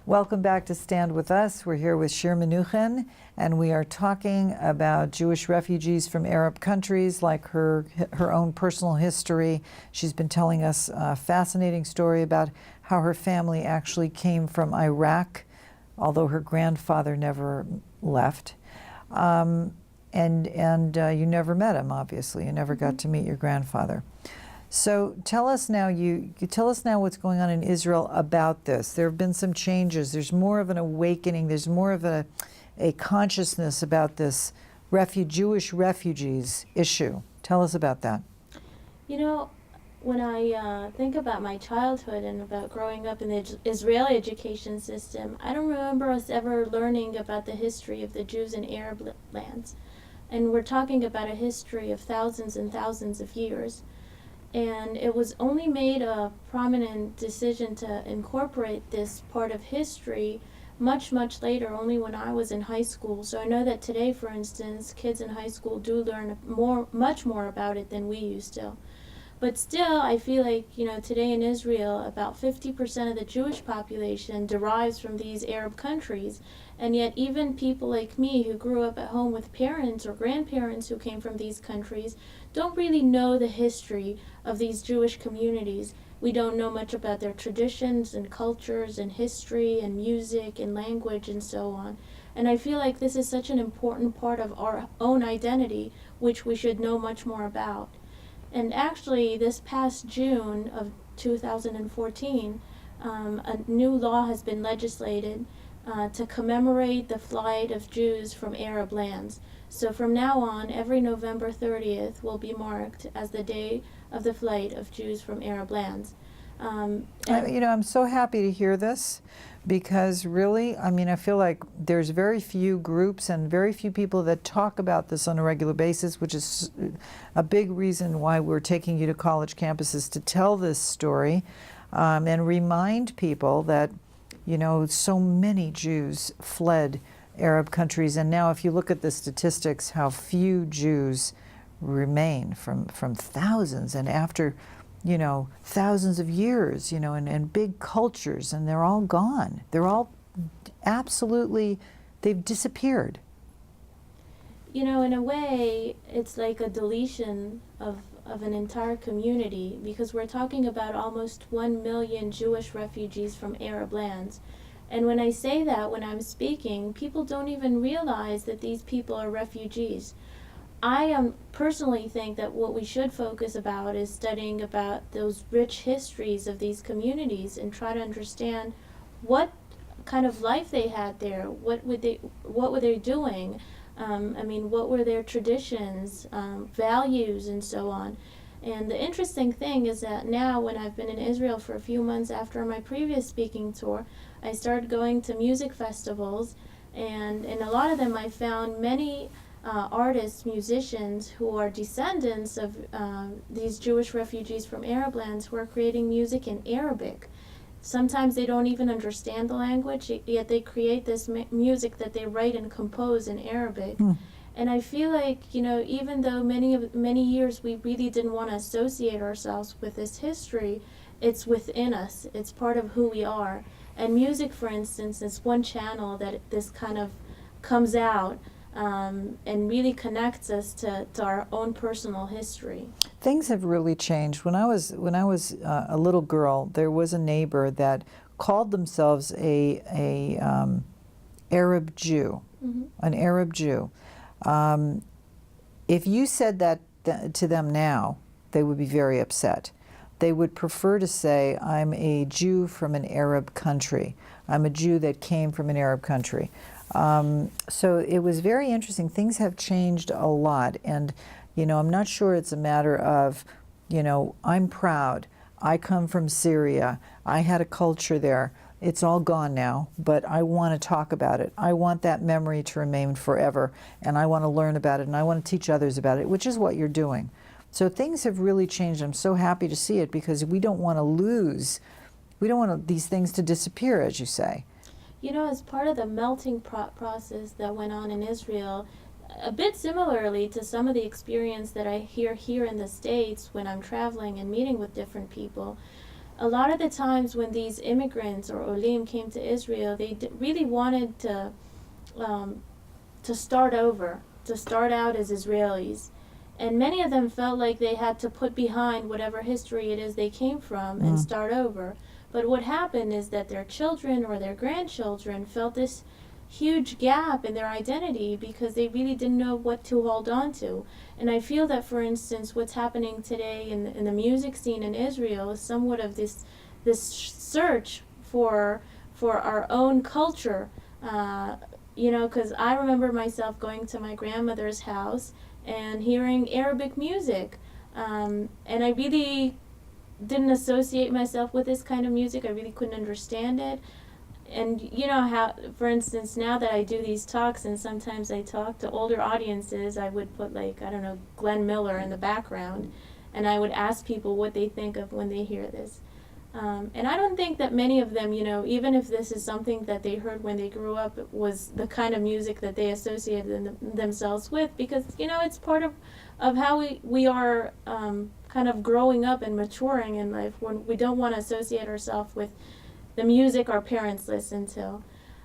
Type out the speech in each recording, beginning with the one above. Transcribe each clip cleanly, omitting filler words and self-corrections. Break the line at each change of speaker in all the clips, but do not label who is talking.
Welcome back to Stand With Us. We're here with Shir Menuhin, and we are talking about Jewish refugees from Arab countries, like her own personal history. She's been telling us a fascinating story about how her family actually came from Iraq, although her grandfather never left. And you never met him, obviously. You never got to meet your grandfather. So tell us now, you tell us now what's going on in Israel about this. There have been some changes. There's more of an awakening. There's more of a consciousness about this Jewish refugees issue. Tell us about that.
You know, when I think about my childhood and about growing up in the Israeli education system, I don't remember us ever learning about the history of the Jews in Arab lands. And we're talking about a history of thousands and thousands of years. And it was only made a prominent decision to incorporate this part of history much, much later, only when I was in high school. So I know that today, for instance, kids in high school do learn much more about it than we used to. But still, I feel like, today in Israel, about 50% of the Jewish population derives from these Arab countries. And yet even people like me who grew up at home with parents or grandparents who came from these countries don't really know the history of these Jewish communities. We don't know much about their traditions and cultures and history and music and language and so on. And I feel like this is such an important part of our own identity, which we should know much more about. And actually, this past June of 2014, a new law has been legislated to commemorate the flight of Jews from Arab lands. So from now on, every November 30th will be marked as the day of the flight of Jews from Arab lands.
I'm so happy to hear this, because really, I feel like there's very few groups and very few people that talk about this on a regular basis, which is a big reason why we're taking you to college campuses to tell this story and remind people that, so many Jews fled Arab countries. And now if you look at the statistics, how few Jews remain from thousands, and after thousands of years, and big cultures, and they're all gone. They're all absolutely, they've disappeared.
In a way, it's like a deletion of an entire community, because we're talking about almost 1 million Jewish refugees from Arab lands. And when I say that, when I'm speaking, people don't even realize that these people are refugees. I personally think that what we should focus about is studying about those rich histories of these communities and try to understand what kind of life they had there, what were they doing, what were their traditions, values, and so on. And the interesting thing is that now, when I've been in Israel for a few months after my previous speaking tour, I started going to music festivals, and in a lot of them I found many artists, musicians who are descendants of these Jewish refugees from Arab lands, who are creating music in Arabic. Sometimes they don't even understand the language, yet they create this music that they write and compose in Arabic. And I feel like, even though many years we really didn't want to associate ourselves with this history, it's within us. It's part of who we are. And music, for instance, is one channel that this kind of comes out. And really connects us to our own personal history.
Things have really changed. When I was a little girl, there was a neighbor that called themselves a Arab Jew, an Arab Jew. If you said that to them now, they would be very upset. They would prefer to say, I'm a Jew from an Arab country. I'm a Jew that came from an Arab country. So it was very interesting. Things have changed a lot, and I'm not sure it's a matter of, I'm proud. I come from Syria. I had a culture there. It's all gone now, but I want to talk about it. I want that memory to remain forever, and I want to learn about it, and I want to teach others about it, which is what you're doing. So things have really changed. I'm so happy to see it, because we don't want these things to disappear, as you say.
As part of the melting process that went on in Israel, a bit similarly to some of the experience that I hear here in the States when I'm traveling and meeting with different people, a lot of the times when these immigrants or Olim came to Israel, they really wanted to start over, to start out as Israelis. And many of them felt like they had to put behind whatever history it is they came from and start over. But what happened is that their children or their grandchildren felt this huge gap in their identity because they really didn't know what to hold on to. And I feel that, for instance, what's happening today in the music scene in Israel is somewhat of this search for our own culture. You know, because I remember myself going to my grandmother's house and hearing Arabic music. And I really didn't associate myself with this kind of music. I really couldn't understand it. And you know how, for instance, now that I do these talks and sometimes I talk to older audiences, I would put, like, I don't know, Glenn Miller in the background, and I would ask people what they think of when they hear this. And I don't think that many of them, you know, even if this is something that they heard when they grew up, it was the kind of music that they associated themselves with, because, you know, it's part of how we are kind of growing up and maturing in life, when we don't want to associate ourselves with the music our parents listened to.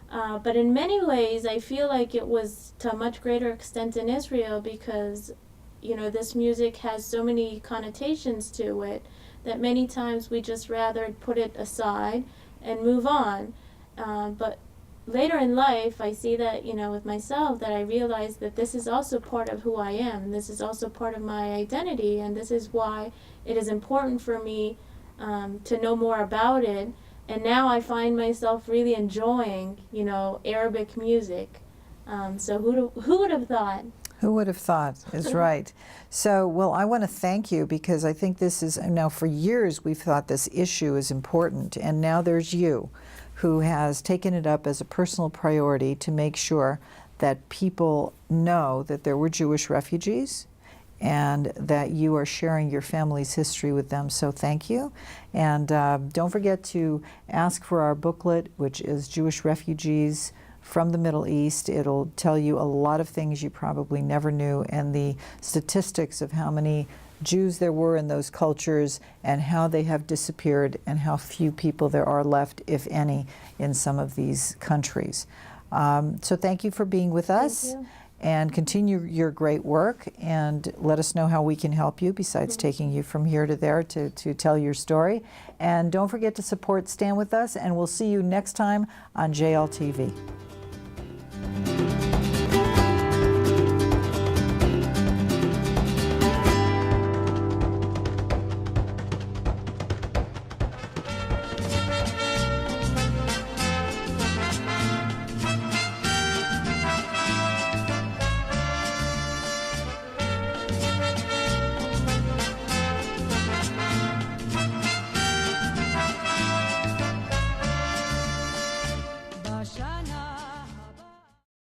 But in many ways, I feel like it was to a much greater extent in Israel because, you know, this music has so many connotations to it that many times we just rather put it aside and move on. But later in life, I see that, you know, with myself, that I realize that this is also part of who I am. This is also part of my identity, and this is why it is important for me to know more about it. And now I find myself really enjoying, you know, Arabic music. So who would have thought?
Who would have thought is right. So, well, I want to thank you because I think this is, now for years we've thought this issue is important, and now there's you who has taken it up as a personal priority to make sure that people know that there were Jewish refugees and that you are sharing your family's history with them. So thank you. And don't forget to ask for our booklet, which is Jewish Refugees from the Middle East. It'll tell you a lot of things you probably never knew, and the statistics of how many Jews there were in those cultures and how they have disappeared and how few people there are left, if any, in some of these countries. So thank you for being with us. And continue your great work, and let us know how we can help you besides taking you from here to there to tell your story. And don't forget to support Stand With Us, and we'll see you next time on JLTV.